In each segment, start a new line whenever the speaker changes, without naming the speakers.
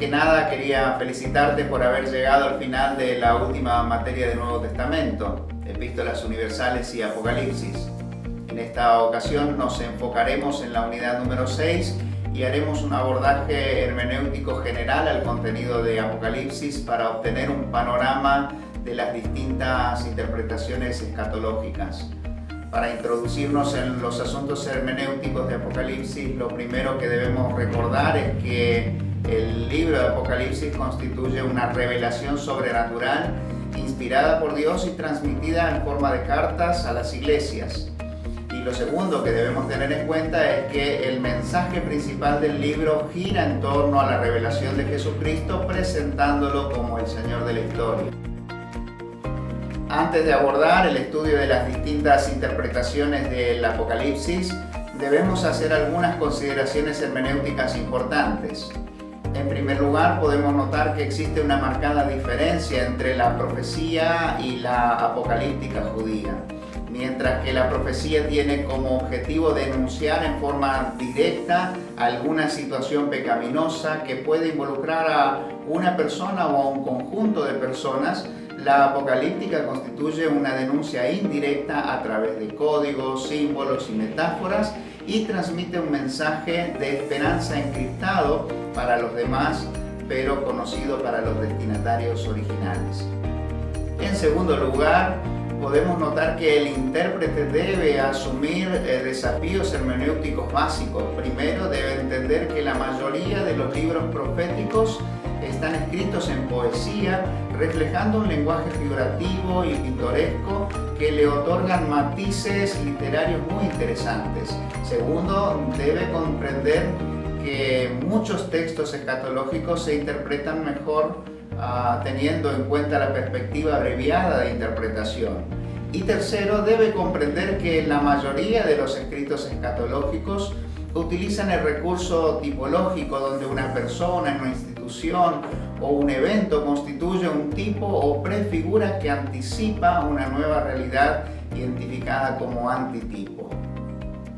que nada quería felicitarte por haber llegado al final de la última materia del Nuevo Testamento, Epístolas Universales y Apocalipsis. En esta ocasión nos enfocaremos en la unidad número 6 y haremos un abordaje hermenéutico general al contenido de Apocalipsis para obtener un panorama de las distintas interpretaciones escatológicas. Para introducirnos en los asuntos hermenéuticos de Apocalipsis, lo primero que debemos recordar es que el libro de Apocalipsis constituye una revelación sobrenatural inspirada por Dios y transmitida en forma de cartas a las iglesias. Y lo segundo que debemos tener en cuenta es que el mensaje principal del libro gira en torno a la revelación de Jesucristo, presentándolo como el Señor de la historia. Antes de abordar el estudio de las distintas interpretaciones del Apocalipsis, debemos hacer algunas consideraciones hermenéuticas importantes. En primer lugar, podemos notar que existe una marcada diferencia entre la profecía y la apocalíptica judía. Mientras que la profecía tiene como objetivo denunciar en forma directa alguna situación pecaminosa que puede involucrar a una persona o a un conjunto de personas, la apocalíptica constituye una denuncia indirecta a través de códigos, símbolos y metáforas y transmite un mensaje de esperanza encriptado para los demás, pero conocido para los destinatarios originales. En segundo lugar, podemos notar que el intérprete debe asumir desafíos hermenéuticos básicos. Primero, debe entender que la mayoría de los libros proféticos están escritos en poesía, reflejando un lenguaje figurativo y pintoresco que le otorgan matices literarios muy interesantes. Segundo, debe comprender que muchos textos escatológicos se interpretan mejor teniendo en cuenta la perspectiva abreviada de interpretación. Y tercero, debe comprender que la mayoría de los escritos escatológicos utilizan el recurso tipológico donde una persona, una institución o un evento constituye un tipo o prefigura que anticipa una nueva realidad identificada como antitipo.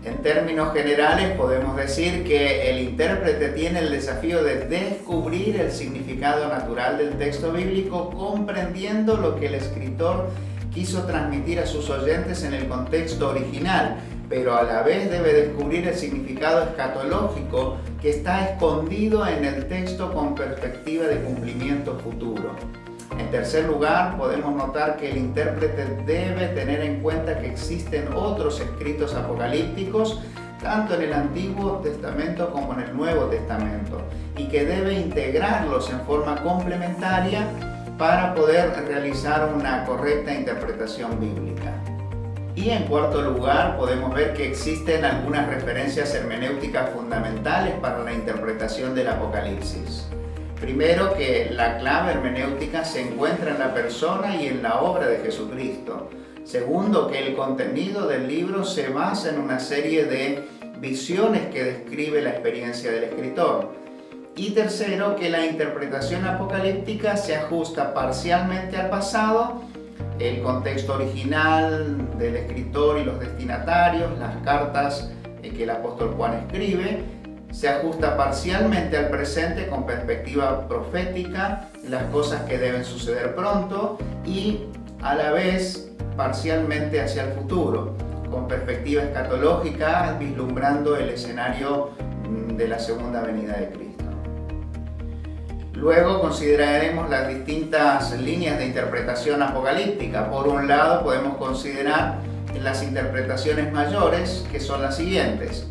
En términos generales, podemos decir que el intérprete tiene el desafío de descubrir el significado natural del texto bíblico, comprendiendo lo que el escritor quiso transmitir a sus oyentes en el contexto original, pero a la vez debe descubrir el significado escatológico que está escondido en el texto con perspectiva de cumplimiento futuro. En tercer lugar, podemos notar que el intérprete debe tener en cuenta que existen otros escritos apocalípticos, tanto en el Antiguo Testamento como en el Nuevo Testamento, y que debe integrarlos en forma complementaria para poder realizar una correcta interpretación bíblica. Y en cuarto lugar, podemos ver que existen algunas referencias hermenéuticas fundamentales para la interpretación del Apocalipsis. Primero, que la clave hermenéutica se encuentra en la persona y en la obra de Jesucristo. Segundo, que el contenido del libro se basa en una serie de visiones que describe la experiencia del escritor. Y tercero, que la interpretación apocalíptica se ajusta parcialmente al pasado, el contexto original del escritor y los destinatarios, las cartas que el apóstol Juan escribe, se ajusta parcialmente al presente con perspectiva profética, las cosas que deben suceder pronto, y a la vez parcialmente hacia el futuro, con perspectiva escatológica, vislumbrando el escenario de la segunda venida de Cristo. Luego consideraremos las distintas líneas de interpretación apocalíptica. Por un lado, podemos considerar las interpretaciones mayores, que son las siguientes.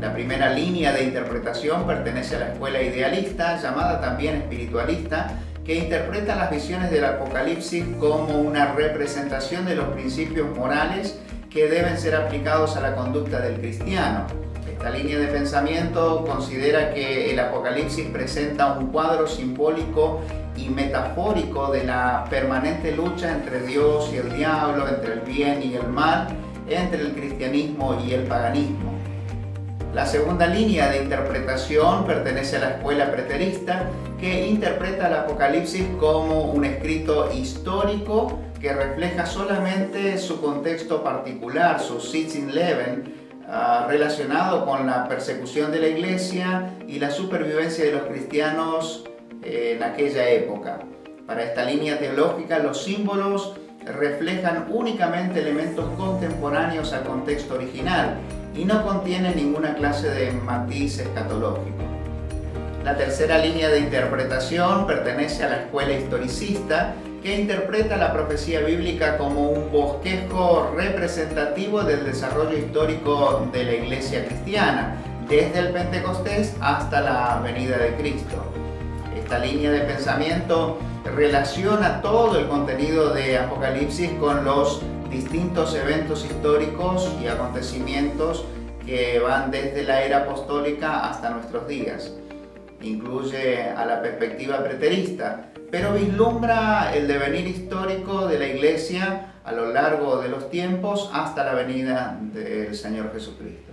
La primera línea de interpretación pertenece a la escuela idealista, llamada también espiritualista, que interpreta las visiones del Apocalipsis como una representación de los principios morales que deben ser aplicados a la conducta del cristiano. Esta línea de pensamiento considera que el Apocalipsis presenta un cuadro simbólico y metafórico de la permanente lucha entre Dios y el diablo, entre el bien y el mal, entre el cristianismo y el paganismo. La segunda línea de interpretación pertenece a la escuela preterista, que interpreta el Apocalipsis como un escrito histórico que refleja solamente su contexto particular, su Sitzenleben, relacionado con la persecución de la iglesia y la supervivencia de los cristianos en aquella época. Para esta línea teológica, los símbolos reflejan únicamente elementos contemporáneos al contexto original y no contienen ninguna clase de matiz escatológico. La tercera línea de interpretación pertenece a la escuela historicista, que interpreta la profecía bíblica como un bosquejo representativo del desarrollo histórico de la Iglesia cristiana, desde el Pentecostés hasta la venida de Cristo. Esta línea de pensamiento relaciona todo el contenido de Apocalipsis con los distintos eventos históricos y acontecimientos que van desde la era apostólica hasta nuestros días. Incluye a la perspectiva preterista, pero vislumbra el devenir histórico de la Iglesia a lo largo de los tiempos hasta la venida del Señor Jesucristo.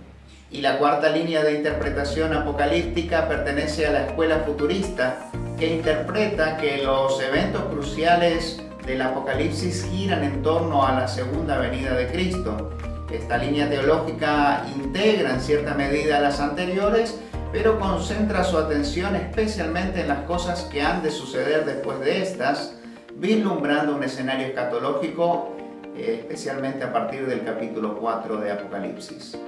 Y la cuarta línea de interpretación apocalíptica pertenece a la escuela futurista, que interpreta que los eventos cruciales del Apocalipsis giran en torno a la segunda venida de Cristo. Esta línea teológica integra en cierta medida las anteriores, pero concentra su atención especialmente en las cosas que han de suceder después de estas, vislumbrando un escenario escatológico, especialmente a partir del capítulo 4 de Apocalipsis.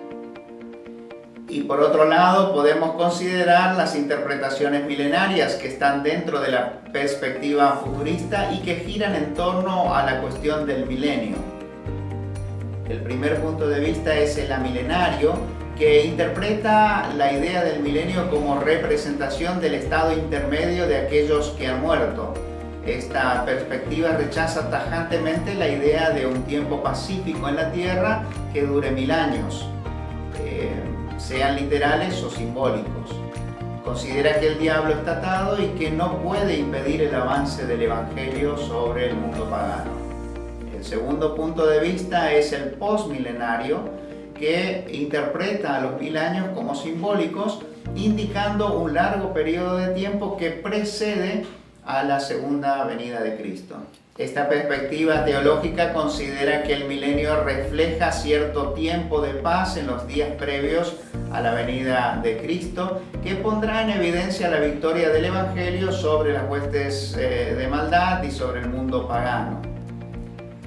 Y por otro lado, podemos considerar las interpretaciones milenarias que están dentro de la perspectiva futurista y que giran en torno a la cuestión del milenio. El primer punto de vista es el amilenario, que interpreta la idea del milenio como representación del estado intermedio de aquellos que han muerto. Esta perspectiva rechaza tajantemente la idea de un tiempo pacífico en la tierra que dure 1000 años, sean literales o simbólicos. Considera que el diablo está atado y que no puede impedir el avance del Evangelio sobre el mundo pagano. El segundo punto de vista es el postmilenario, que interpreta a los 1000 años como simbólicos, indicando un largo periodo de tiempo que precede a la segunda venida de Cristo. Esta perspectiva teológica considera que el milenio refleja cierto tiempo de paz en los días previos a la venida de Cristo, que pondrá en evidencia la victoria del Evangelio sobre las huestes de maldad y sobre el mundo pagano.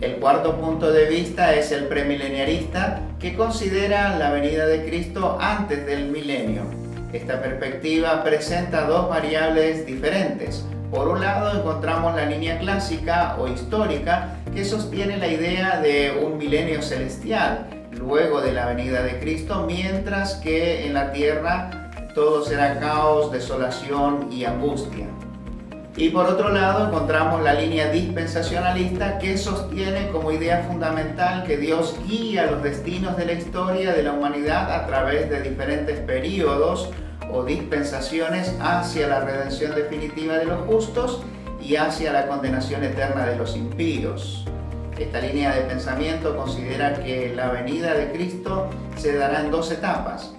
El cuarto punto de vista es el premileniarista, que considera la venida de Cristo antes del milenio. Esta perspectiva presenta dos variables diferentes. Por un lado encontramos la línea clásica o histórica, que sostiene la idea de un milenio celestial luego de la venida de Cristo, mientras que en la tierra todo será caos, desolación y angustia. Y por otro lado encontramos la línea dispensacionalista, que sostiene como idea fundamental que Dios guía los destinos de la historia de la humanidad a través de diferentes períodos o dispensaciones hacia la redención definitiva de los justos y hacia la condenación eterna de los impíos. Esta línea de pensamiento considera que la venida de Cristo se dará en dos etapas.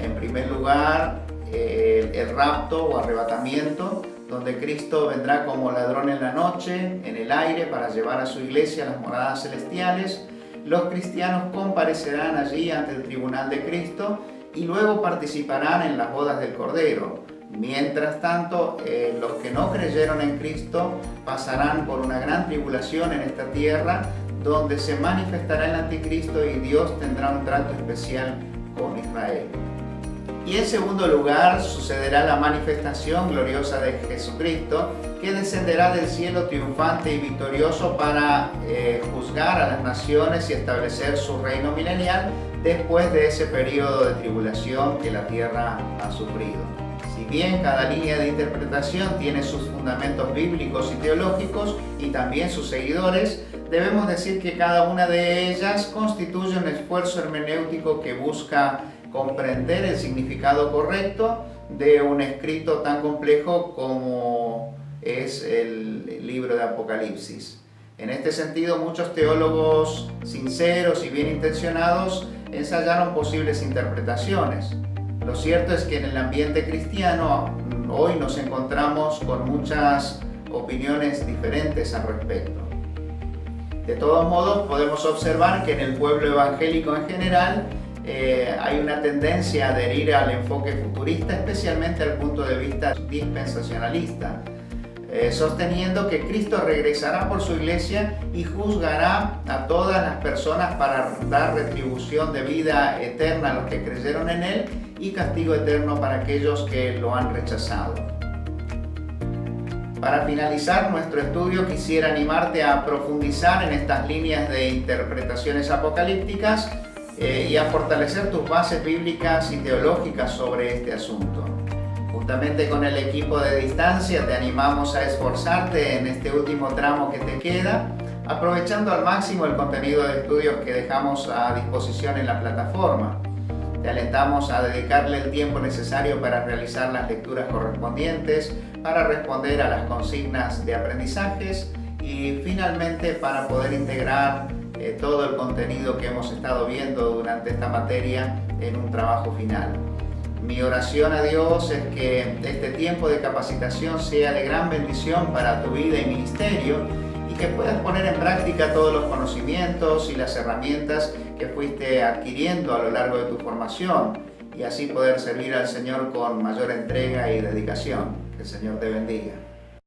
En primer lugar, el rapto o arrebatamiento, donde Cristo vendrá como ladrón en la noche, en el aire, para llevar a su iglesia a las moradas celestiales. Los cristianos comparecerán allí ante el tribunal de Cristo y luego participarán en las bodas del Cordero. Mientras tanto, los que no creyeron en Cristo pasarán por una gran tribulación en esta tierra, donde se manifestará el anticristo y Dios tendrá un trato especial con Israel. Y en segundo lugar, sucederá la manifestación gloriosa de Jesucristo, que descenderá del cielo triunfante y victorioso para juzgar a las naciones y establecer su reino milenial después de ese periodo de tribulación que la tierra ha sufrido. Si bien cada línea de interpretación tiene sus fundamentos bíblicos y teológicos y también sus seguidores, debemos decir que cada una de ellas constituye un esfuerzo hermenéutico que busca comprender el significado correcto de un escrito tan complejo como es el libro de Apocalipsis. En este sentido, muchos teólogos sinceros y bien intencionados ensayaron posibles interpretaciones. Lo cierto es que en el ambiente cristiano hoy nos encontramos con muchas opiniones diferentes al respecto. De todos modos, podemos observar que en el pueblo evangélico en general hay una tendencia a adherir al enfoque futurista, especialmente al punto de vista dispensacionalista. sosteniendo que Cristo regresará por su iglesia y juzgará a todas las personas para dar retribución de vida eterna a los que creyeron en Él y castigo eterno para aquellos que lo han rechazado. Para finalizar nuestro estudio, quisiera animarte a profundizar en estas líneas de interpretaciones apocalípticas y a fortalecer tus bases bíblicas y teológicas sobre este asunto. Juntamente con el equipo de Distancia te animamos a esforzarte en este último tramo que te queda, aprovechando al máximo el contenido de estudios que dejamos a disposición en la plataforma. Te alentamos a dedicarle el tiempo necesario para realizar las lecturas correspondientes, para responder a las consignas de aprendizajes y finalmente para poder integrar todo el contenido que hemos estado viendo durante esta materia en un trabajo final. Mi oración a Dios es que este tiempo de capacitación sea de gran bendición para tu vida y ministerio y que puedas poner en práctica todos los conocimientos y las herramientas que fuiste adquiriendo a lo largo de tu formación y así poder servir al Señor con mayor entrega y dedicación. Que el Señor te bendiga.